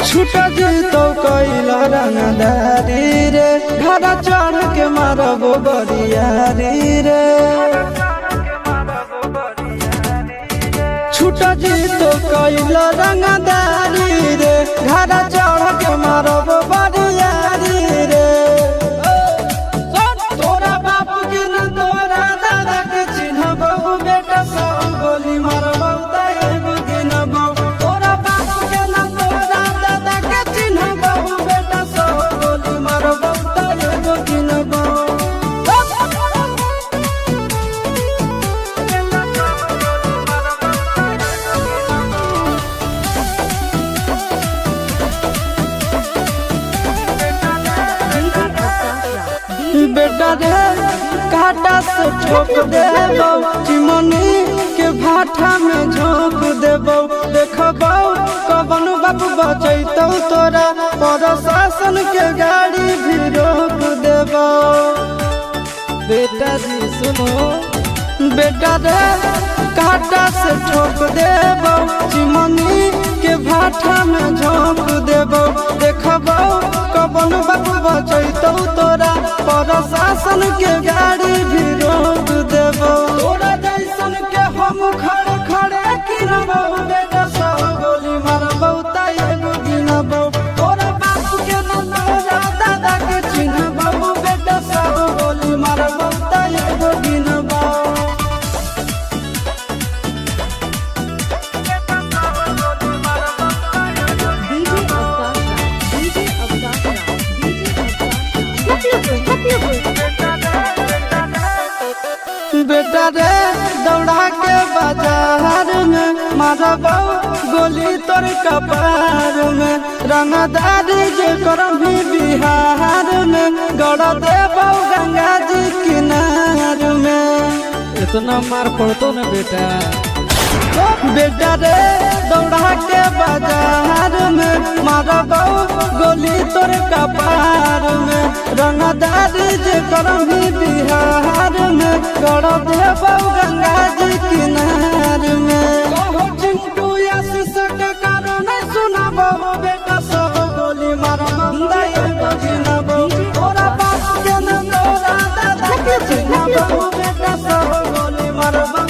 छूटा जीतो कैला रंगदारी रे घरा चढ़ के मारबो बरियारी रे। छूटा जीतो कैला रंगदारी रे घरा चढ़ के मारबो बरियारी रे। तोरा बाप के न तोरा दादा के चिन्हबो बेटा सब गोली मारबो एगो गिनबो। तोरा बाप के न तोरा दादा के चिन्हबो बेटा सब गोली मारबो एगो गिनबो। बेटा रे काटा से ठोक देबो चिमनी के भाटा में झोंक देबो। देखबो कवन बाप बचैतौ तोरा प्रशासन के गाड़ी भी रोक देबो। बेटा जी सुनो बेटा रे काटा से ठोक देबो चिमनी के भाटा में झोंक देबो। देखबो कवन बाप बचैतौ तोरा प्रशासन के गाड़ी भी रोक देबो। तोरा जैसन के हम खड़े खड़े गिनबो बेटा सब गोली मारबो एगो गिनबो। तोरा बाप के न तोरा दादा के चिन्हबो बेटा सब गोली मारबो एगो गिनबो। बेटा रे दौड़ा के बाजार में मारबो गोली तोर कपार में। रंगदारी जे करम भी बिहार में गड़ देबो गंगा जी किनार में। इतना मार पड़तो न बेटा। बेटा रे दौड़ा के बाजार में मारबो गोली तोर कपार में। रंगदारी जे करम भी बिहार में गड़ देबो गंगा जी किनार में। चिंटू आशीष के कारण सुनाबो बेटा सब गोली मारबो एगो गिनबो। तोरा बाप के न तोरा दादा के चिन्हबो बेटा सब गोली मारबो।